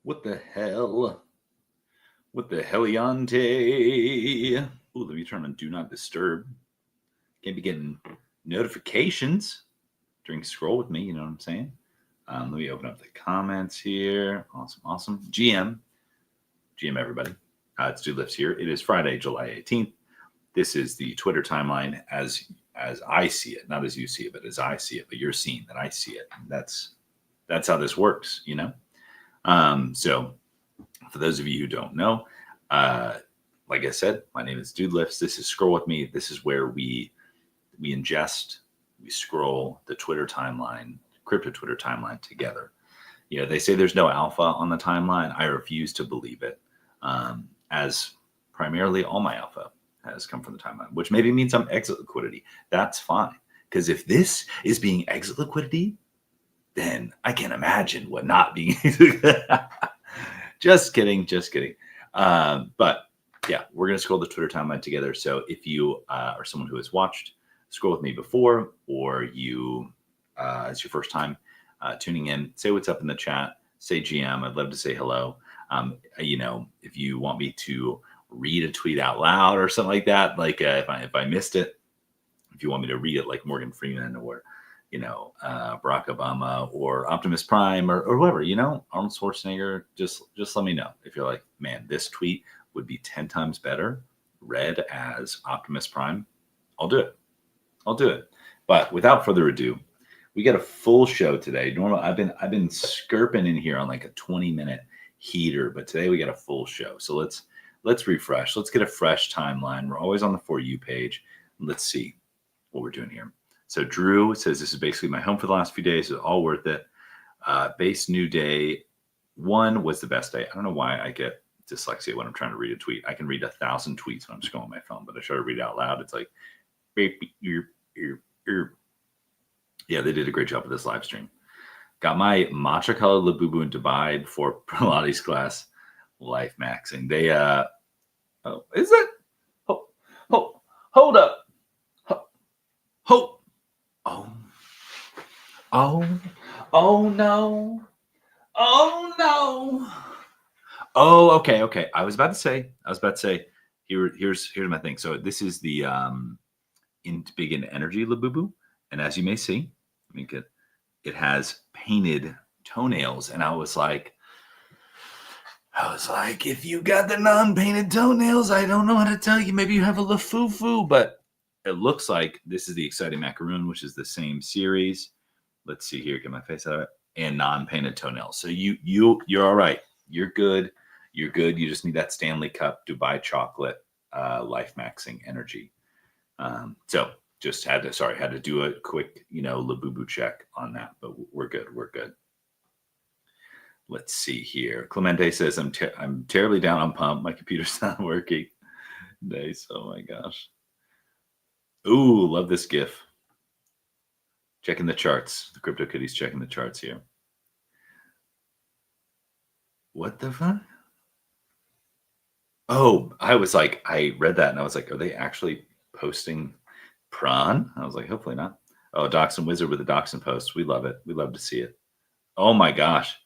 What the hell? What the heliante? Ooh, let me turn on Do Not Disturb. Can't be getting notifications during scroll with me, you know what I'm saying? Let me open up the comments here. Awesome. GM everybody. It's Dude Lifts here. It is Friday, July 18th. This is the Twitter timeline as I see it, not as you see it, but as I see it. But you're seeing that I see it. That's how this works, you know. So for those of you who don't know, like I said, my name is Dude Lifts. This is Scroll With Me. This is where we ingest, we scroll the Twitter timeline, crypto Twitter timeline together. You know, they say there's no alpha on the timeline. I refuse to believe it, as primarily all my alpha has come from the timeline, which maybe means I'm exit liquidity. That's fine. Because if this is being exit liquidity, then I can't imagine what not being. Just kidding. But yeah, we're going to scroll the Twitter timeline together. So if you are someone who has watched Scroll With Me before, or you, it's your first time tuning in, say what's up in the chat, say GM. I'd love to say hello. You know, if you want me to read a tweet out loud or something like that, like if I missed it, if you want me to read it like Morgan Freeman or, you know, Barack Obama or Optimus Prime or whoever, you know, Arnold Schwarzenegger, just let me know. If you're like, man, this tweet would be 10 times better read as Optimus Prime, I'll do it. But without further ado, we got a full show today. Normally, I've been skirping in here on like a 20-minute heater, but today we got a full show. So let's refresh. Let's get a fresh timeline. We're always on the For You page. Let's see what we're doing here. So Drew says this is basically my home for the last few days. It's all worth it. Base new day 1 was the best day. I don't know why I get dyslexia when I'm trying to read a tweet. I can read 1,000 tweets when I'm scrolling my phone, but I try to read it out loud. It's like, yeah, they did a great job with this live stream. Got my matcha colored Labubu in Dubai before Pilates class. Life maxing. They oh, is it? Hold up. Oh, no. Oh, okay. I was about to say, here's my thing. So this is the big in energy Labubu, and as you may see, I mean, it has painted toenails, and I was like, if you got the non-painted toenails, I don't know how to tell you. Maybe you have a lafufu, but it looks like this is the Exciting Macaroon, which is the same series. Let's see here, get my face out of it, and non-painted toenails. So you're all right. You're good. You just need that Stanley Cup Dubai chocolate life maxing energy. So just had to do a quick, you know, Labubu check on that, but we're good. Let's see here. Clemente says I'm terribly down on pump. My computer's not working. Nice. Oh my gosh. Ooh, love this GIF. Checking the charts. The Crypto Kitty's checking the charts here. What the fuck? Oh, I was like, I read that and I was like, are they actually posting prawn? I was like, hopefully not. Oh, Dachshund Wizard with a Dachshund post. We love it. We love to see it. Oh my gosh.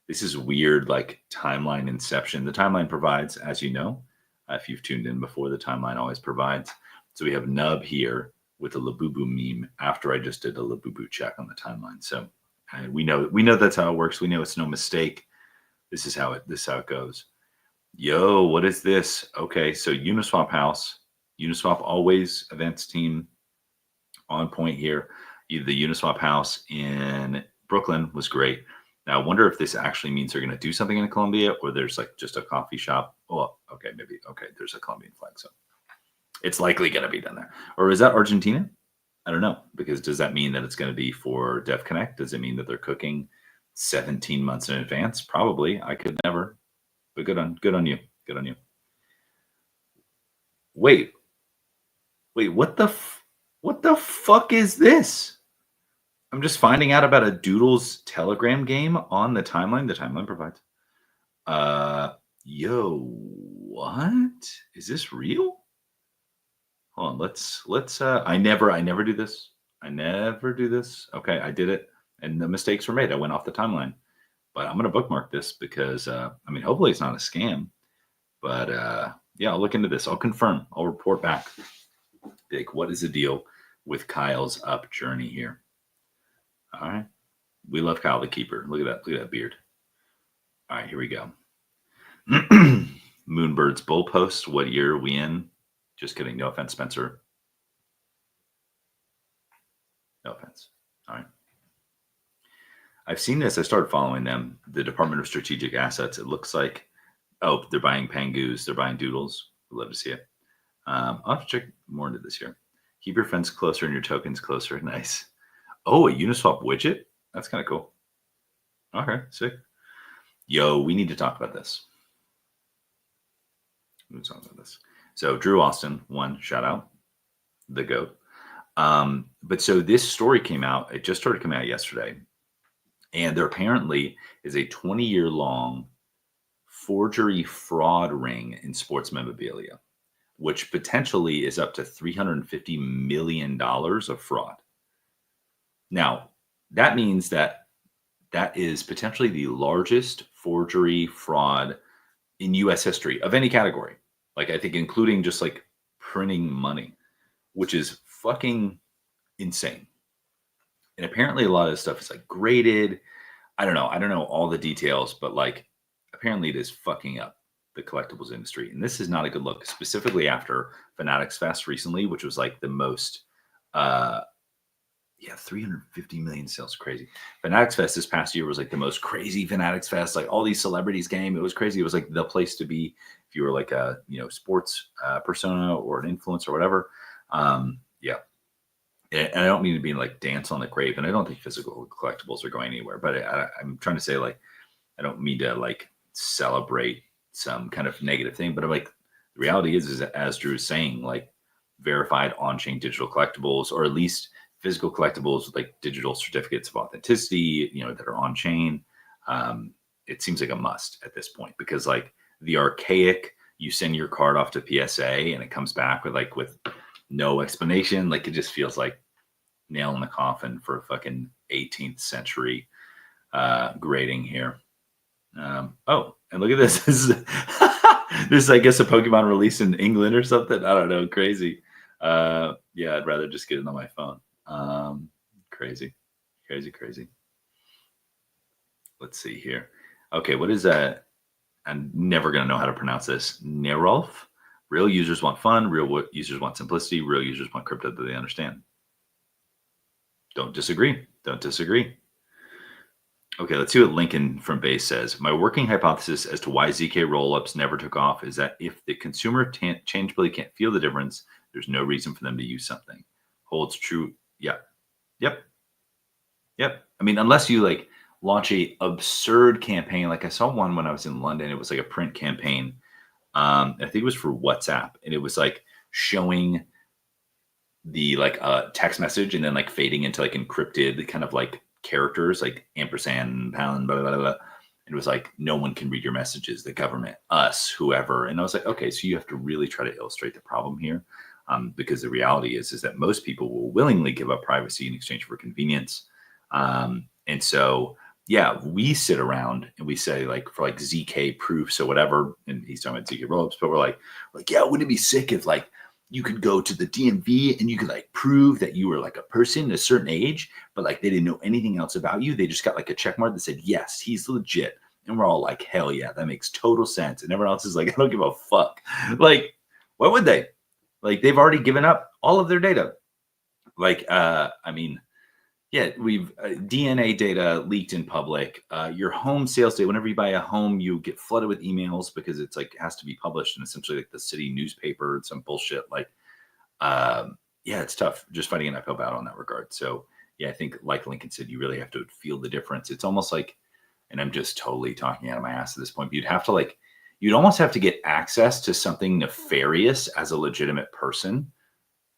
This is weird, like timeline inception. The timeline provides, as you know, if you've tuned in before, the timeline always provides. So we have Nub here with a Labubu meme after I just did a Labubu check on the timeline. So we know that's how it works. We know it's no mistake. This is how it goes. Yo, what is this? Okay, so Uniswap House. Uniswap always events team on point here. The Uniswap House in Brooklyn was great. Now, I wonder if this actually means they're going to do something in Colombia, or there's like just a coffee shop. Oh, okay, maybe. Okay, there's a Colombian flag, so it's likely going to be done there. Or is that Argentina? I don't know, because does that mean that it's going to be for Dev Connect? Does it mean that they're cooking 17 months in advance? Probably. I could never. But good on you. Good on you. Wait, what the fuck is this? I'm just finding out about a Doodles Telegram game on the timeline. The timeline provides. Yo, what? Is this real? Hold on, let's I never do this. Okay, I did it, and the mistakes were made. I went off the timeline. But I'm going to bookmark this because, I mean, hopefully it's not a scam. But yeah, I'll look into this. I'll confirm. I'll report back. Like, what is the deal with Kyle's up journey here? All right. We love Kyle the keeper. Look at that. Look at that beard. All right, here we go. Moonbird's bull post. What year are we in? Just kidding. No offense, Spencer. No offense. All right. I've seen this. I started following them. The Department of Strategic Assets. It looks like, oh, they're buying Pangoos. They're buying Doodles. I'd love to see it. I'll have to check more into this here. Keep your fence closer and your tokens closer. Nice. Oh, a Uniswap widget? That's kind of cool. Okay, sick. Yo, we need to talk about this. Let's talk about this. So Drew Austin, one shout out, the GOAT. But so this story came out. It just started coming out yesterday. And there apparently is a 20-year long forgery fraud ring in sports memorabilia, which potentially is up to $350 million of fraud. Now, that means that is potentially the largest forgery fraud in U.S. history of any category. Like, I think including just like printing money, which is fucking insane. And apparently a lot of this stuff is like graded. I don't know all the details, but like apparently it is fucking up the collectibles industry. And this is not a good look, specifically after Fanatics Fest recently, which was like the most 350 million sales, crazy. Fanatics Fest this past year was like the most crazy Fanatics Fest. Like all these celebrities came. It was crazy. It was like the place to be if you were like a sports persona or an influencer or whatever. Yeah. And I don't mean to be like dance on the grave, and I don't think physical collectibles are going anywhere. But I'm trying to say, like, I don't mean to like celebrate some kind of negative thing, but I'm like, the reality is as Drew is saying, like verified on-chain digital collectibles, or at least physical collectibles with like digital certificates of authenticity, that are on chain. It seems like a must at this point, because like the archaic, you send your card off to PSA and it comes back with no explanation. Like it just feels like nail in the coffin for a fucking 18th century grading here. Oh, and look at this. This is, I guess, a Pokemon release in England or something. I don't know. Crazy. Yeah, I'd rather just get it on my phone. Crazy. Let's see here. Okay, what is that? I'm never going to know how to pronounce this. Nerolf. Real users want fun. Real users want simplicity. Real users want crypto that they understand. Don't disagree. Okay, let's see what Lincoln from Base says. My working hypothesis as to why ZK rollups never took off is that if the consumer tangibility can't feel the difference, there's no reason for them to use something. Holds true. Yeah. Yep. I mean, unless you like launch a absurd campaign. Like I saw one when I was in London. It was like a print campaign. I think it was for WhatsApp, and it was like showing the like text message and then like fading into like encrypted kind of like characters like ampersand, pound, blah, blah, blah, blah. It was like, no one can read your messages, the government, us, whoever. And I was like, okay, so you have to really try to illustrate the problem here. Because the reality is that most people will willingly give up privacy in exchange for convenience. And so, yeah, we sit around and we say like for like ZK proofs or whatever, and he's talking about ZK rollups, but we're like, yeah, wouldn't it be sick if like you could go to the DMV and you could like prove that you were like a person at a certain age, but like they didn't know anything else about you. They just got like a check mark that said, yes, he's legit. And we're all like, hell yeah, that makes total sense. And everyone else is like, I don't give a fuck. Like, why would they? Like they've already given up all of their data. Like, I mean, yeah, we've DNA data leaked in public. Your home sales data, whenever you buy a home, you get flooded with emails because it's like, it has to be published in essentially like the city newspaper and some bullshit. Like, yeah, it's tough just fighting an uphill battle in that regard. So yeah, I think like Lincoln said, you really have to feel the difference. It's almost like, and I'm just totally talking out of my ass at this point, but you'd almost have to get access to something nefarious as a legitimate person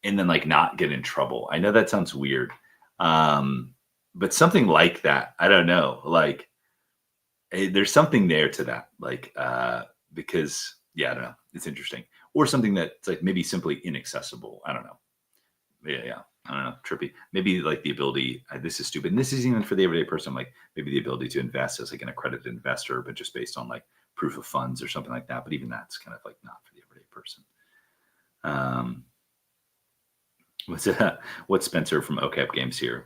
and then like not get in trouble. I know that sounds weird. But something like that, I don't know, like there's something there to that, like, because yeah, I don't know. It's interesting. Or something that's like maybe simply inaccessible. I don't know. Yeah. I don't know, trippy. Maybe like the ability. This is stupid. And this isn't even for the everyday person. Like maybe the ability to invest as like an accredited investor, but just based on like proof of funds or something like that. But even that's kind of like not for the everyday person. Um, what's Spencer from OCAP Games here?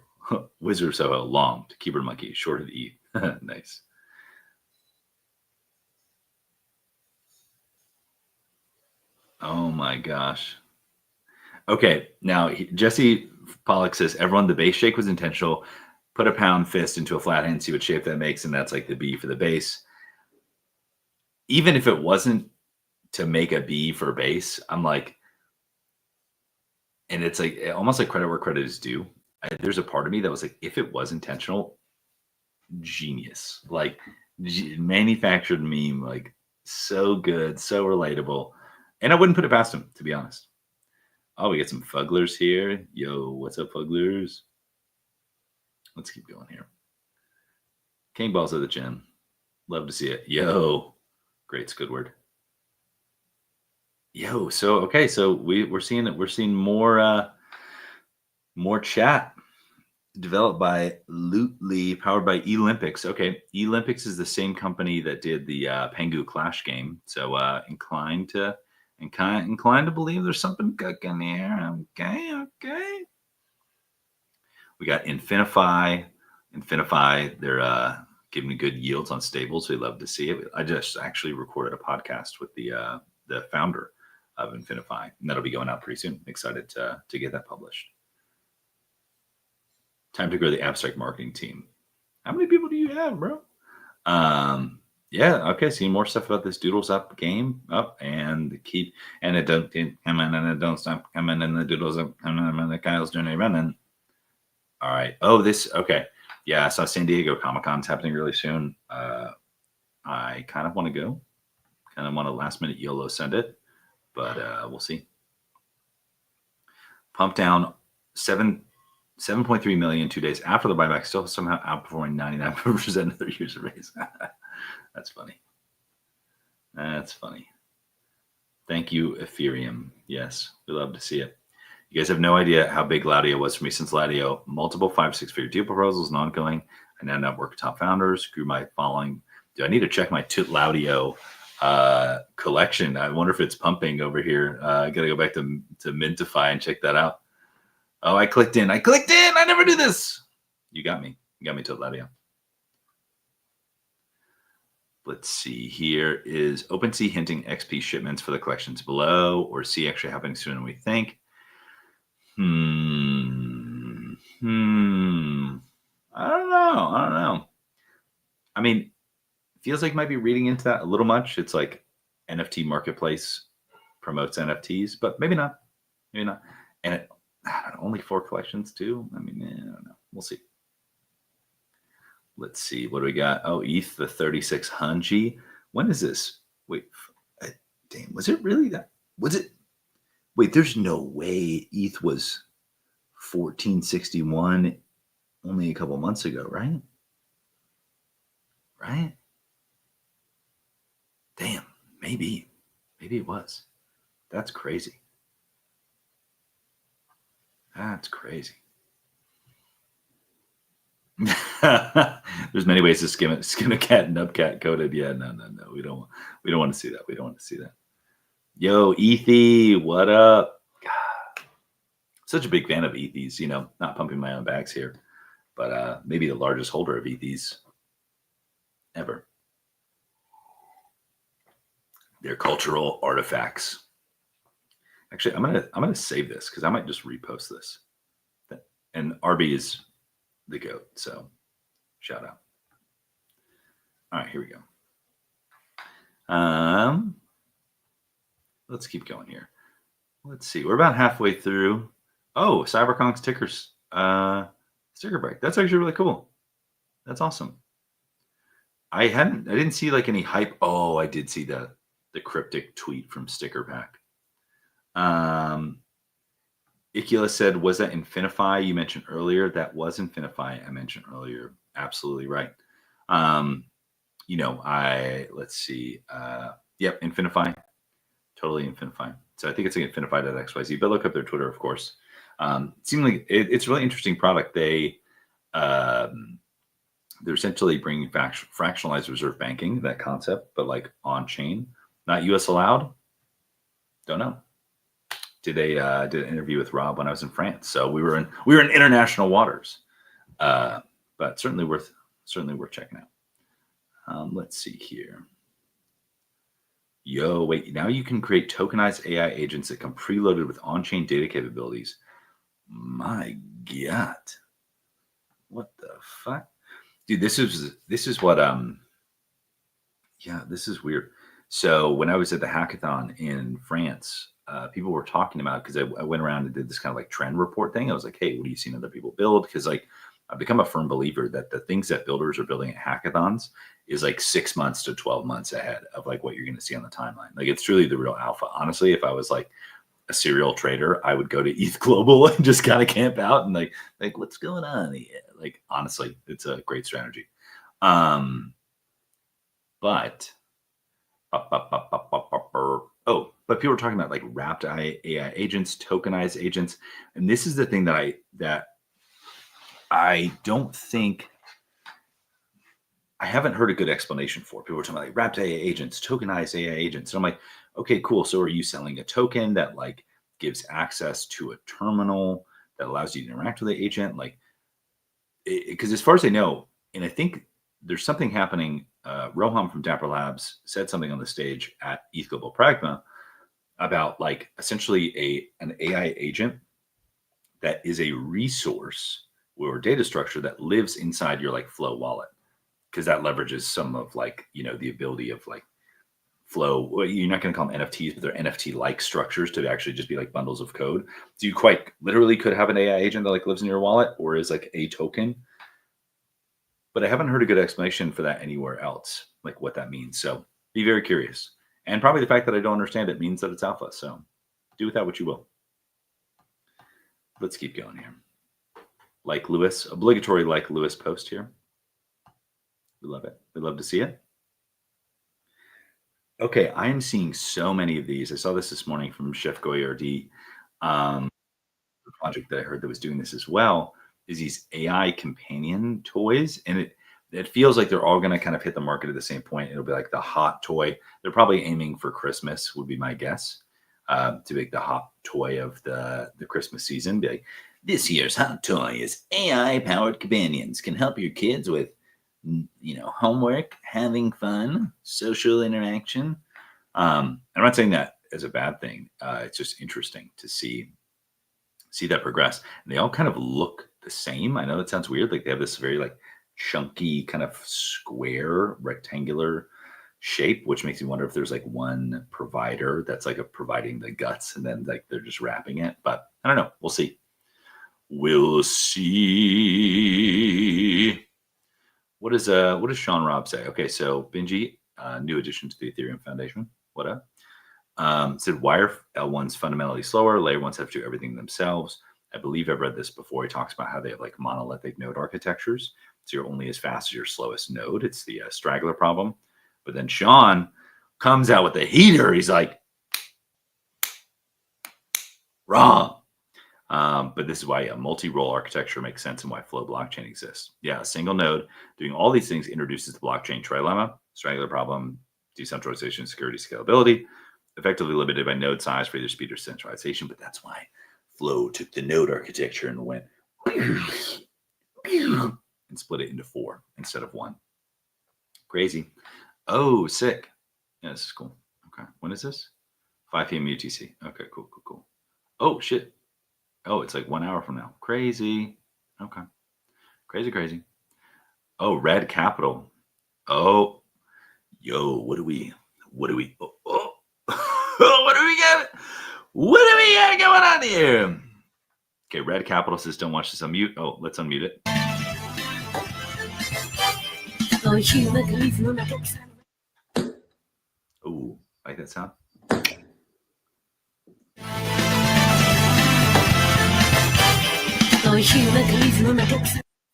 Wizard of Soho, long to keyboard monkey, short of the E. Nice. Oh my gosh. Okay, now Jesse Pollock says everyone the base shake was intentional. Put a pound fist into a flat hand, see what shape that makes, and that's like the B for the base. Even if it wasn't to make a B for base, I'm like, and it's like almost like credit where credit is due. There's a part of me that was like, if it was intentional, genius, like manufactured meme, like so good, so relatable, and I wouldn't put it past him to be honest. Oh, we get some fugglers here. Yo, what's up, fugglers? Let's keep going here. King balls at the gym. Love to see it. Yo, great Squidward. Yo, so okay, so we're seeing more chat developed by Lootly, powered by Olympics. Okay, Olympics is the same company that did the Pengu Clash game. So inclined to believe there's something cooking here. Okay. We got Infinify. They're giving good yields on stables. We love to see it. I just actually recorded a podcast with the founder of Infinify, and that'll be going out pretty soon. Excited to get that published. Time to grow the abstract marketing team. How many people do you have, bro? Yeah, okay. Seeing more stuff about this Doodles Up game up and keep and it don't come in and it don't stop coming and the Doodles Up and the Kyle's journey running. All right. Oh, this okay. Yeah, I saw San Diego Comic Con's happening really soon. I kind of want to go. Kind of want to last minute YOLO send it, but we'll see. Pump down 7.3 million 2 days after the buyback, still somehow outperforming 99% of their user base. That's funny. That's funny. Thank you, Ethereum. Yes, we love to see it. You guys have no idea how big Laudio was for me since Laudio. Multiple 5-6 figure deal proposals and ongoing. I now network with top founders, grew my following. Do I need to check my Laudio collection? I wonder if it's pumping over here. I got to go back to Mintify and check that out. Oh, I clicked in. I never do this. You got me. You got me to Laudio. Let's see. Here is OpenSea hinting XP shipments for the collections below, or C actually happening sooner than we think. I don't know. I mean, feels like might be reading into that a little much. It's like NFT marketplace promotes NFTs, but maybe not. Maybe not. And only 4 collections too. I mean, I don't know. We'll see. Let's see. What do we got? Oh, ETH the 36 Hanji. When is this? Wait, damn. Was it really that? Was it? Wait, there's no way ETH was 1461 only a couple months ago, right? Right? Damn, maybe it was. That's crazy. That's crazy. There's many ways to skim a cat and nubcat coded. Yeah, no. We don't want to see that. We don't want to see that. Yo, Ethy, what up? God, such a big fan of Ethys, not pumping my own bags here, but maybe the largest holder of Ethys ever. They're cultural artifacts. Actually, I'm gonna save this because I might just repost this. And RB is the GOAT, so shout out. All right, here we go. Let's keep going here. Let's see. We're about halfway through. Oh, CyberConk's sticker break. That's actually really cool. That's awesome. I didn't see like any hype. Oh, I did see the cryptic tweet from Sticker Pack. Ikila said, was that Infinify you mentioned earlier? That was Infinify I mentioned earlier. Absolutely right. Let's see. Yep, Infinify. Totally Infinify. So I think it's like Infinify.xyz, but look up their Twitter, of course. It seemed like it's a really interesting product. They're essentially bringing fractionalized reserve banking, that concept, but like on chain, not US allowed. Don't know. Did an interview with Rob when I was in France, so we were in international waters, but certainly worth checking out. Let's see here. Yo, wait! Now you can create tokenized AI agents that come preloaded with on-chain data capabilities. My God, what the fuck, dude? This is what yeah, this is weird. So when I was at the hackathon in France, people were talking about, because I went around and did this kind of like trend report thing. I was like, hey, what are you seeing other people build? Because like I've become a firm believer that the things that builders are building at hackathons is like 6 months to 12 months ahead of like what you're going to see on the timeline. Like it's truly the real alpha. Honestly, if I was like a serial trader, I would go to ETH Global and just kind of camp out and like what's going on here? Like honestly, it's a great strategy. But oh, but people are talking about like wrapped AI agents, tokenized agents, and this is the thing that I don't think I haven't heard a good explanation for. People are talking about like wrapped AI agents, tokenized AI agents. And I'm like, okay, cool. So are you selling a token that like gives access to a terminal that allows you to interact with the agent? Like, because as far as I know, and I think there's something happening. Rohan from Dapper Labs said something on the stage at ETH Global Pragma about like essentially an AI agent that is a resource or data structure that lives inside your like Flow wallet, because that leverages some of like the ability of like Flow. Well, you're not going to call them NFTs, but they're NFT like structures to actually just be like bundles of code. So you quite literally could have an AI agent that like lives in your wallet or is like a token. But I haven't heard a good explanation for that anywhere else, like what that means. So be very curious. And probably the fact that I don't understand it means that it's alpha. So do with that what you will. Let's keep going here. Like Lewis, obligatory like Lewis post here. We love it. We love to see it. Okay, I am seeing so many of these. I saw this morning from Chef Goyardi. The project that I heard that was doing this as well is these AI companion toys, and it feels like they're all going to kind of hit the market at the same point. It'll be like the hot toy. They're probably aiming for Christmas, would be my guess, to make the hot toy of the Christmas season. Be like, this year's hot toy is AI powered companions, can help your kids with homework, having fun, social interaction. I'm not saying that as a bad thing. It's just interesting to see that progress. And they all kind of look the same. I know that sounds weird. Like they have this very like chunky kind of square rectangular shape, which makes me wonder if there's like one provider that's like providing the guts and then like they're just wrapping it. But I don't know. We'll see. We'll see. What does Sean Robb say? Okay, so Benji, new addition to the Ethereum Foundation. What up? Said why are L1s fundamentally slower? Layer ones have to do everything themselves. I believe I've read this before. He talks about how they have like monolithic node architectures. So you're only as fast as your slowest node. It's the straggler problem. But then Sean comes out with the heater. He's like, wrong. But this is why a multi-role architecture makes sense and why Flow blockchain exists. Yeah, a single node doing all these things introduces the blockchain trilemma, straggler problem, decentralization, security, scalability, effectively limited by node size for either speed or centralization. But that's why Flow took the node architecture and went and split it into 4 instead of 1. Crazy. Oh, sick. Yeah, this is cool. Okay. When is this? 5 p.m. UTC. Okay, cool. Oh, shit. Oh, it's like 1 hour from now. Crazy. Okay. Crazy. Oh, Red Capital. Oh, yo, what do we, what do we got? What do we got going on here? Okay, Red Capital says don't watch this on mute. Oh, let's unmute it. Oh, like that sound?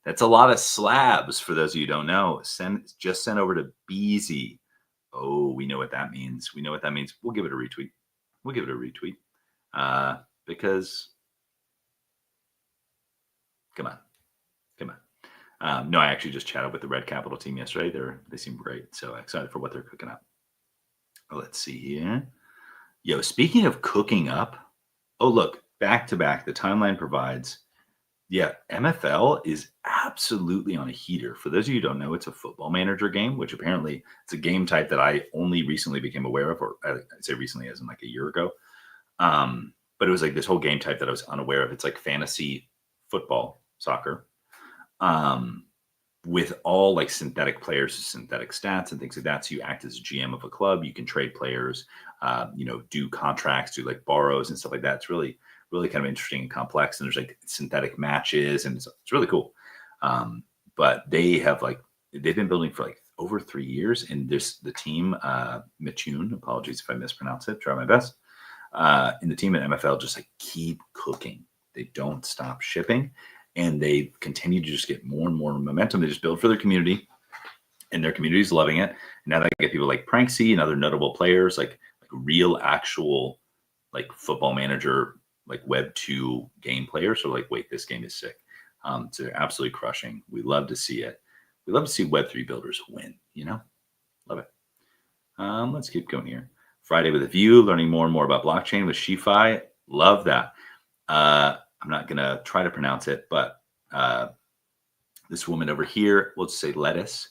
That's a lot of slabs for those of you who don't know. Send over to Beezy. Oh, we know what that means. We'll give it a retweet. Because Come on. Come on. No, I actually just chatted with the Red Capital team yesterday. They seem great. So excited for what they're cooking up. Let's see here. Yo, speaking of cooking up, oh, look, back to back, the timeline provides. Yeah, MFL is absolutely on a heater. For those of you who don't know, it's a football manager game, which apparently it's a game type that I only recently became aware of, or I say recently as in like a year ago. But it was like this whole game type that I was unaware of. It's like fantasy football, soccer, um, with all like synthetic players, synthetic stats and things like that. So you act as a GM of a club. You can trade players, do contracts, do like borrows and stuff like that. It's really, really kind of interesting and complex. And there's like synthetic matches, and it's really cool. But they've been building for like over 3 years, and the team, Mitchune, apologies if I mispronounce it, try my best. And the team at MFL just like keep cooking. They don't stop shipping, and they continue to just get more and more momentum. They just build for their community, and their community is loving it. Now they get people like Pranksy and other notable players, like real actual like football manager, like Web 2 game players. So like, wait, this game is sick. So they're absolutely crushing. We love to see it. We love to see Web 3 builders win. Love it. Let's keep going here. Friday with a View, learning more and more about blockchain with Shifi. Love that. I'm not going to try to pronounce it, but this woman over here, we'll just say Lettuce.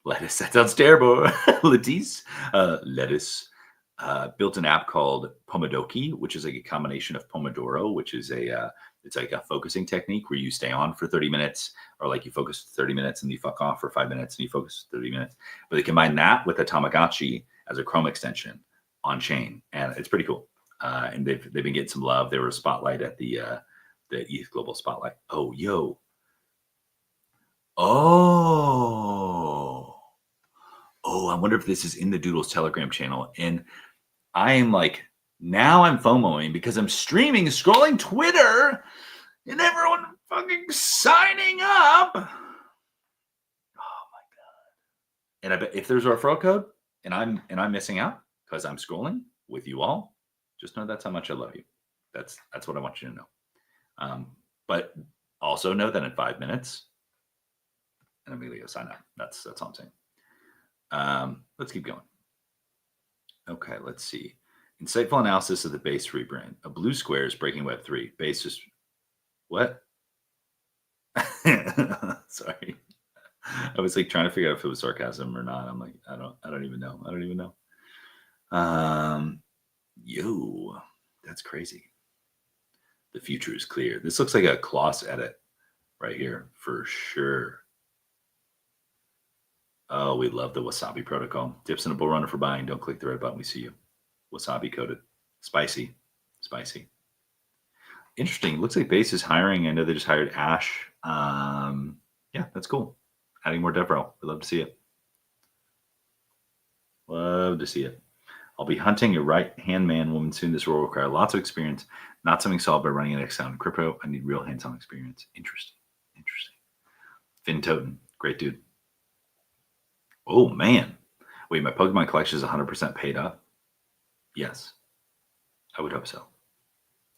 Lettuce, that sounds terrible. Lettuce. Lettuce built an app called Pomodoki, which is like a combination of Pomodoro, which is it's like a focusing technique where you stay on for 30 minutes, or like you focus for 30 minutes and you fuck off for 5 minutes and you focus for 30 minutes. But they combine that with a Tamagotchi as a Chrome extension on chain, and it's pretty cool. And they've been getting some love. They were a spotlight at the ETH Global Spotlight. Oh, yo. Oh, I wonder if this is in the Doodles Telegram channel. And I am like, now I'm FOMOing because I'm streaming, scrolling Twitter, and everyone fucking signing up. Oh my God. And I bet if there's a referral code and I'm missing out because I'm scrolling with you all, just know that's how much I love you. That's what I want you to know. But also know that in 5 minutes, and I'm going to go sign up. That's all I'm saying. Let's keep going. Okay, let's see. Insightful analysis of the Base rebrand. A blue square is breaking Web3. Base just what? Sorry, I was like trying to figure out if it was sarcasm or not. I'm like, I don't even know. Yo, that's crazy. The future is clear. This looks like a Kloss edit right here for sure. Oh, we love the Wasabi protocol. Dips in a bull runner for buying. Don't click the red button. We see you. Wasabi coated. Spicy. Interesting. Looks like Base is hiring. I know they just hired Ash. Yeah, that's cool. Adding more DevRel. We love to see it. I'll be hunting a right-hand man woman soon. This will require lots of experience. Not something solved by running an Excel in crypto. I need real hands-on experience. Interesting. Finn Toten. Great dude. Oh, man. Wait, my Pokemon collection is 100% paid up? Yes. I would hope so.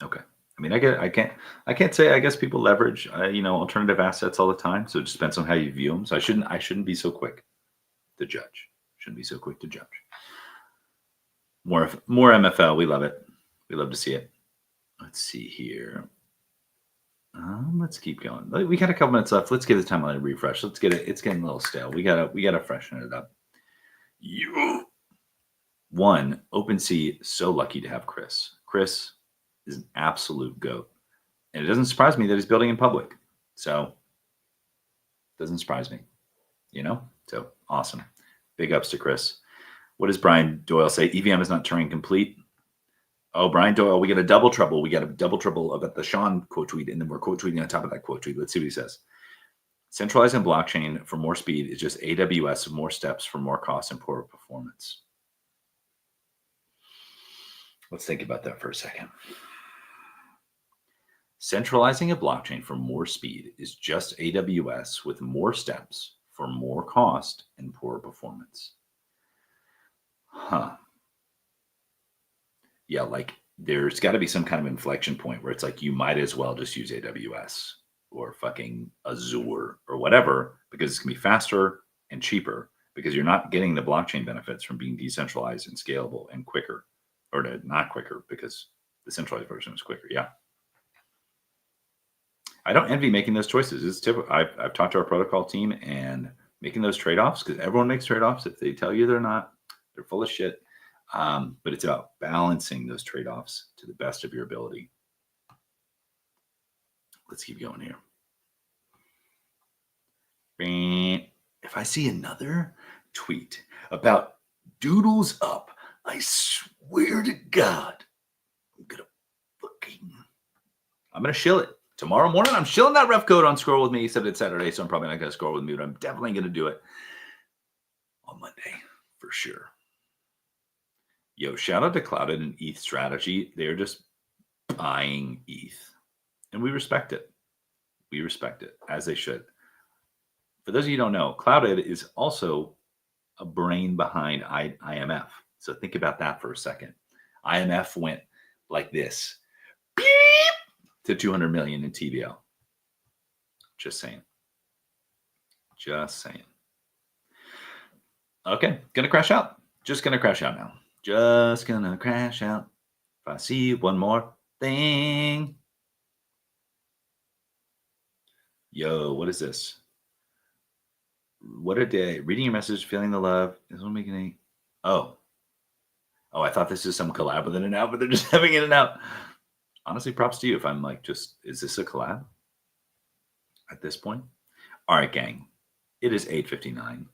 Okay. I mean, I can't say, I guess people leverage, alternative assets all the time. So it just depends on how you view them. So I shouldn't be so quick to judge. More MFL. We love it. We love to see it. Let's see here. Let's keep going. We got a couple minutes left. Let's get the timeline a refresh. Let's get it. It's getting a little stale. We gotta freshen it up. OpenSea, so lucky to have Chris. Chris is an absolute goat. And it doesn't surprise me that he's building in public. So it doesn't surprise me, So awesome. Big ups to Chris. What does Brian Doyle say? EVM is not Turing complete. Oh, Brian Doyle, we got a double trouble. We got a double trouble about the Sean quote tweet, and then we're quote tweeting on top of that quote tweet. Let's see what he says. Centralizing blockchain for more speed is just AWS with more steps for more cost and poorer performance. Let's think about that for a second. Centralizing a blockchain for more speed is just AWS with more steps for more cost and poorer performance. Huh. Yeah, like there's got to be some kind of inflection point where it's like you might as well just use AWS. or fucking Azure or whatever, because it's going to be faster and cheaper because you're not getting the blockchain benefits from being decentralized and scalable and quicker, or not quicker because the centralized version is quicker. Yeah. I don't envy making those choices. It's typical. I've talked to our protocol team, and making those trade-offs, because everyone makes trade-offs. If they tell you they're not, they're full of shit. But it's about balancing those trade-offs to the best of your ability. Let's keep going here. If I see another tweet about Doodles Up, I swear to God, I'm gonna shill it. Tomorrow morning, I'm shilling that ref code on Scroll With Me, except it's Saturday, so I'm probably not gonna scroll with me, but I'm definitely gonna do it on Monday for sure. Yo, shout out to Clouded and ETH Strategy. They're just buying ETH, and we respect it. We respect it, as they should. For those of you who don't know, Clouded is also a brain behind IMF. So think about that for a second. IMF went like this, beep, to 200 million in TVL. Just saying. Just saying. Okay, gonna crash out. Just gonna crash out now. Just gonna crash out. If I see one more thing. Yo, what is this? What a day. Reading your message, feeling the love. Is one making any. Oh, I thought this is some collab with In and Out, but they're just having In and Out. Honestly, props to you if I'm like, is this a collab at this point? All right, gang. It is 8:59.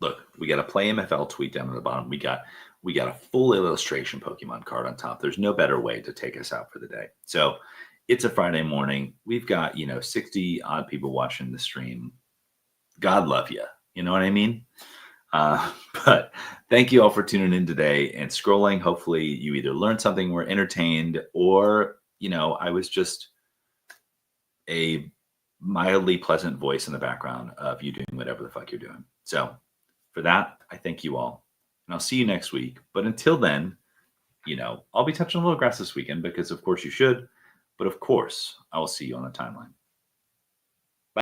Look, we got a Play MFL tweet down at the bottom. We got a full illustration Pokemon card on top. There's no better way to take us out for the day. So it's a Friday morning. We've got, 60 odd people watching the stream. God love you. You know what I mean? But thank you all for tuning in today and scrolling. Hopefully you either learned something, were entertained, or, I was just a mildly pleasant voice in the background of you doing whatever the fuck you're doing. So for that, I thank you all. And I'll see you next week. But until then, I'll be touching a little grass this weekend because, of course, you should. But, of course, I will see you on the timeline.